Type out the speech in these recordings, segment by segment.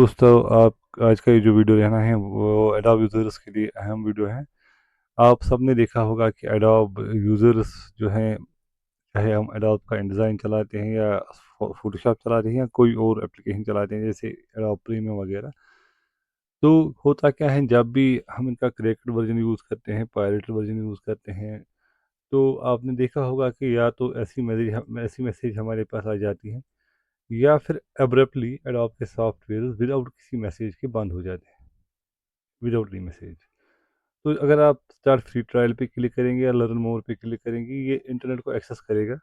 दोस्तों, आप आज का ये जो वीडियो रहना है वो एडोब यूज़र्स के लिए अहम वीडियो है। आप सबने देखा होगा कि एडोब यूज़र्स जो हैं, चाहे हम एडोब का इंडिज़ाइन चलाते हैं या फ़ोटोशॉप चलाते हैं या कोई और एप्लीकेशन चलाते हैं जैसे एडोब प्रीमियम वगैरह। तो होता क्या है, जब भी हम इनका क्रैक्ड वर्ज़न यूज़ करते हैं, पायरेटेड वर्ज़न यूज़ करते हैं, तो आपने देखा होगा कि या तो ऐसी मैसेज हमारे पास आ जाती है या फिर अब्रप्टली एडोब के सॉफ्टवेयर विदाउट किसी मैसेज के बंद हो जाते हैं, विदाउट एनी मैसेज। तो अगर आप स्टार्ट फ्री ट्रायल पे क्लिक करेंगे या लर्न मोर पे क्लिक करेंगे, ये इंटरनेट को एक्सेस करेगा।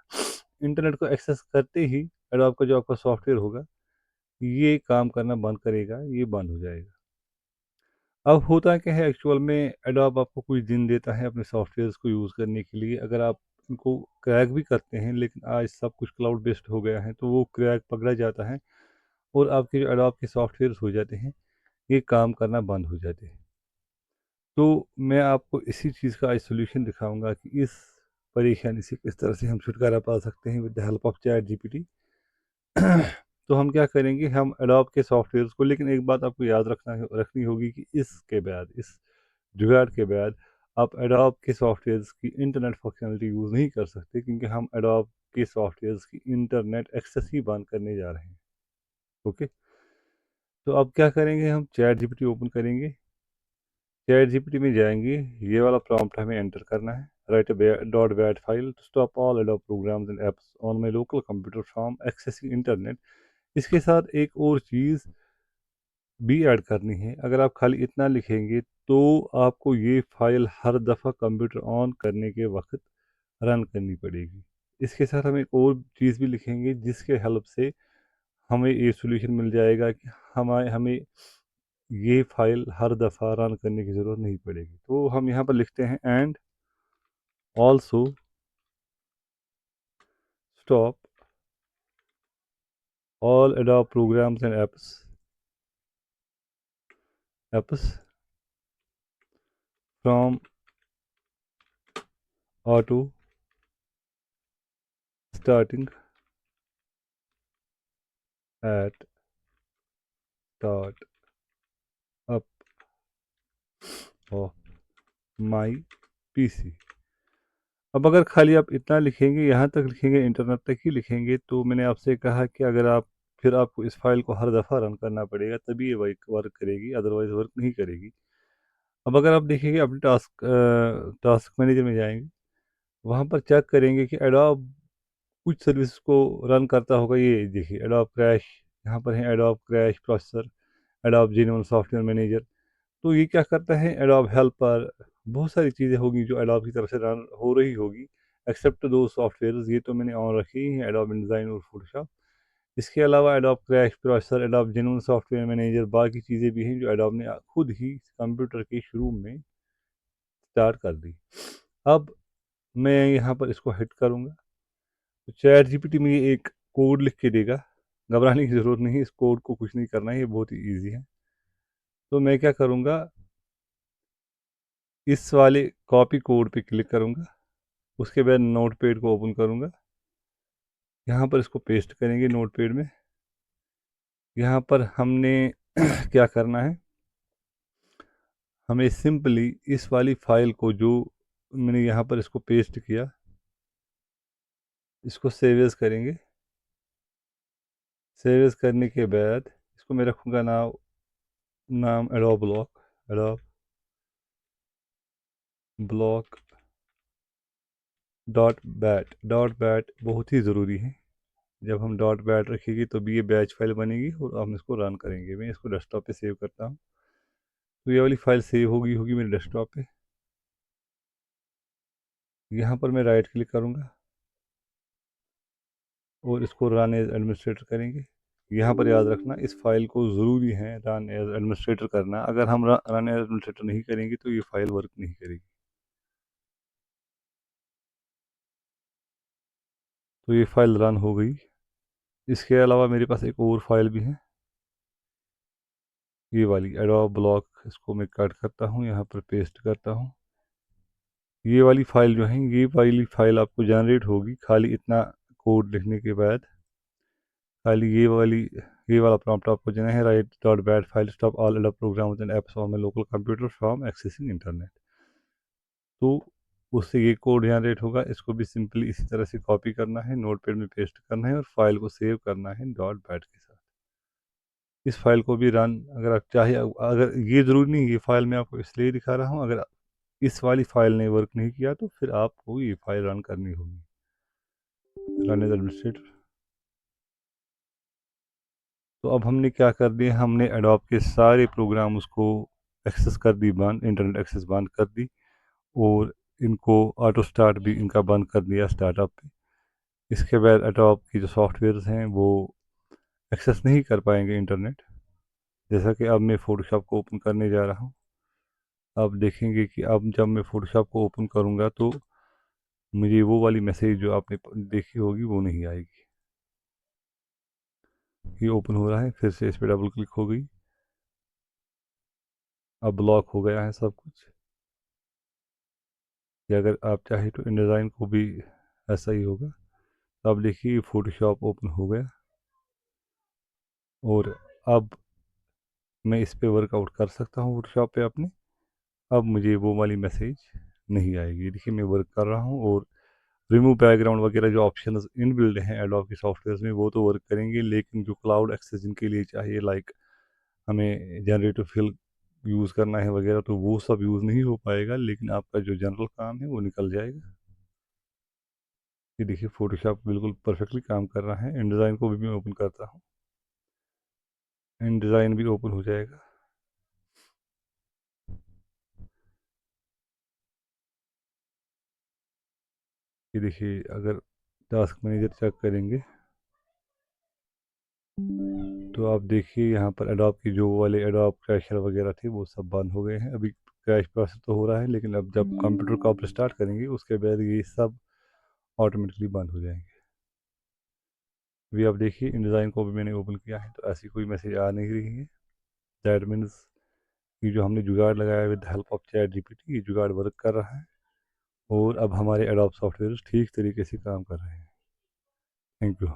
इंटरनेट को एक्सेस करते ही एडोब का जो आपका सॉफ्टवेयर होगा, ये काम करना बंद करेगा, ये बंद हो जाएगा। अब होता क्या है, एक्चुअल में एडोब आपको कुछ दिन देता है अपने सॉफ्टवेयर्स को यूज़ करने के लिए। अगर आप इनको क्रैक भी करते हैं, लेकिन आज सब कुछ क्लाउड बेस्ड हो गया है, तो वो क्रैक पकड़ा जाता है और आपके जो एडोब के सॉफ्टवेयर्स हो जाते हैं, ये काम करना बंद हो जाते हैं। तो मैं आपको इसी चीज़ का आज सॉल्यूशन दिखाऊंगा कि इस परेशानी से किस तरह से हम छुटकारा पा सकते हैं with the help of chat GPT. तो हम क्या करेंगे, हम एडोब के सॉफ्टवेयर्स को, लेकिन एक बात आपको याद रखनी होगी कि इसके बाद, इस जुगाड़ के बाद, आप एडोब के सॉफ्टवेयर्स की इंटरनेट फंक्शनलिटी यूज़ नहीं कर सकते, क्योंकि हम एडोब के सॉफ्टवेयर्स की इंटरनेट एक्सेस ही बंद करने जा रहे हैं। ओके, तो अब क्या करेंगे, हम चैट जीपीटी ओपन करेंगे, चैट जीपीटी में जाएंगे, ये वाला प्रॉम्प्ट हमें एंटर करना है, write dot bat file to stop all Adobe programs and apps on my local computer from accessing internet. इसके साथ एक और चीज़ भी ऐड करनी है। अगर आप खाली इतना लिखेंगे तो आपको ये फाइल हर दफ़ा कंप्यूटर ऑन करने के वक्त रन करनी पड़ेगी। इसके साथ हम एक और चीज़ भी लिखेंगे जिसके हेल्प से हमें ये सॉल्यूशन मिल जाएगा कि हमें हमें ये फाइल हर दफ़ा रन करने की ज़रूरत नहीं पड़ेगी। तो हम यहाँ पर लिखते हैं and also stop all Adobe programs and apps from auto starting at startup of my PC. अब अगर खाली आप इतना लिखेंगे, यहाँ तक लिखेंगे, इंटरनेट तक ही लिखेंगे, तो मैंने आपसे कहा कि अगर आप, फिर आपको इस फाइल को हर दफ़ा रन करना पड़ेगा, तभी ये वर्क करेगी, अदरवाइज़ वर्क नहीं करेगी। अब अगर आप देखेंगे अपने टास्क मैनेजर में जाएंगे, वहाँ पर चेक करेंगे कि एडोब कुछ सर्विस को रन करता होगा। ये देखिए एडोब क्रैश, यहाँ पर है adobe crash processor, adobe genuine software manager. तो ये क्या करता है, एडोब हेल्पर, बहुत सारी चीज़ें होंगी जो एडोब की तरफ से रन हो रही होगी, एक्सेप्ट दो सॉफ्टवेयर। ये तो मैंने ऑन रखी ही है, एडोब इंडिज़ाइन और फोटोशॉप। इसके अलावा adobe crash processor, adobe genuine software manager, बाकी चीज़ें भी हैं जो एडोब ने खुद ही कंप्यूटर के शुरू में स्टार्ट कर दी। अब मैं यहाँ पर इसको हिट करूँगा, तो चैट जीपीटी में ये एक कोड लिख के देगा। घबराने की ज़रूरत नहीं है, इस कोड को कुछ नहीं करना है, ये बहुत ही ईजी है। तो मैं क्या करूँगा, इस वाले कॉपी कोड पे क्लिक करूँगा, उसके बाद नोटपैड को ओपन करूँगा, यहाँ पर इसको पेस्ट करेंगे नोटपैड में। यहाँ पर हमने क्या करना है, हमें सिंपली इस वाली फाइल को, जो मैंने यहाँ पर इसको पेस्ट किया, इसको सेव एज करेंगे। सेव एज करने के बाद इसको मैं रखूँगा नाम एडोब ब्लॉक डॉट बैट बहुत ही ज़रूरी है। जब हम डॉट बैट रखेंगे तो भी ये बैच फाइल बनेगी और हम इसको रन करेंगे। मैं इसको डेस्कटॉप पे सेव करता हूँ, तो ये वाली फाइल सेव होगी मेरे डेस्कटॉप पे। यहाँ पर मैं राइट क्लिक करूँगा और इसको रन एज एडमिनिस्ट्रेटर करेंगे। यहाँ पर याद रखना, इस फाइल को ज़रूरी है रन एज एडमिनिस्ट्रेटर करना। अगर हम रन एज एडमिनिस्ट्रेटर नहीं करेंगे तो ये फाइल वर्क नहीं करेगी। तो ये फाइल रन हो गई। इसके अलावा मेरे पास एक और फाइल भी है, ये वाली एडोब ब्लॉक। इसको मैं कट करता हूँ, यहाँ पर पेस्ट करता हूँ। ये वाली फाइल जो है, ये वाली फाइल आपको जनरेट होगी खाली इतना कोड लिखने के बाद। खाली ये वाली ये वाला प्रॉम्प्ट आपको देना है, write dot bat file stop all Adobe programs and apps on my local computer from accessing internet. तो उससे ये कोड जनरेट होगा, इसको भी सिंपली इसी तरह से कॉपी करना है, नोटपैड में पेस्ट करना है और फाइल को सेव करना है डॉट बैट के साथ। इस फाइल को भी रन अगर आप चाहे, अगर ये ज़रूरी नहीं, ये फाइल मैं आपको इसलिए दिखा रहा हूँ, अगर इस वाली फाइल ने वर्क नहीं किया तो फिर आपको ये फाइल रन करनी होगी, रन एज एडमिनिस्ट्रेटर। तो अब हमने क्या कर दिया, हमने एडोब के सारे प्रोग्राम उसको एक्सेस कर दी बंद, इंटरनेट एक्सेस बंद कर दी, और इनको ऑटो स्टार्ट भी इनका बंद कर दिया स्टार्टअप पे। इसके बाद एडोब की जो सॉफ्टवेयर्स हैं वो एक्सेस नहीं कर पाएंगे इंटरनेट। जैसा कि अब मैं फ़ोटोशॉप को ओपन करने जा रहा हूँ, आप देखेंगे कि अब जब मैं फ़ोटोशॉप को ओपन करूँगा तो मुझे वो वाली मैसेज जो आपने देखी होगी वो नहीं आएगी। ये ओपन हो रहा है, फिर से इस पर डबल क्लिक हो गई, अब ब्लॉक हो गया है सब कुछ। या अगर आप चाहे तो InDesign को भी ऐसा ही होगा। तो अब देखिए फ़ोटोशॉप ओपन हो गया और अब मैं इस पे वर्कआउट कर सकता हूँ फ़ोटोशॉप पे अपने। अब मुझे वो वाली मैसेज नहीं आएगी। देखिए मैं वर्क कर रहा हूँ, और रिमूव बैकग्राउंड वगैरह जो ऑप्शंस इनबिल्ड हैं एडोब के सॉफ्टवेयर में वो तो वर्क करेंगे, लेकिन जो क्लाउड एक्सेस जिनके लिए चाहिए, लाइक हमें जनरेटिव फिल यूज़ करना है वगैरह, तो वो सब यूज़ नहीं हो पाएगा, लेकिन आपका जो जनरल काम है वो निकल जाएगा। ये देखिए फ़ोटोशॉप बिल्कुल परफेक्टली काम कर रहा है। InDesign को भी मैं ओपन करता हूँ, InDesign भी ओपन हो जाएगा। ये देखिए अगर टास्क मैनेजर चेक करेंगे तो आप देखिए यहाँ पर एडोब की जो वाले एडोब क्रैशर वगैरह थे वो सब बंद हो गए हैं। अभी क्रैश प्रोसेस तो हो रहा है, लेकिन अब जब कंप्यूटर को आप स्टार्ट करेंगे उसके बाद ये सब ऑटोमेटिकली बंद हो जाएंगे। अभी आप देखिए InDesign को भी मैंने ओपन किया है तो ऐसी कोई मैसेज आ नहीं रही है। दैट मीन्स ये जो हमने जुगाड़ लगाया with help of chat GPT, ये जुगाड़ वर्क कर रहा है और अब हमारे एडोब सॉफ्टवेयर ठीक तरीके से काम कर रहे हैं। Thank you.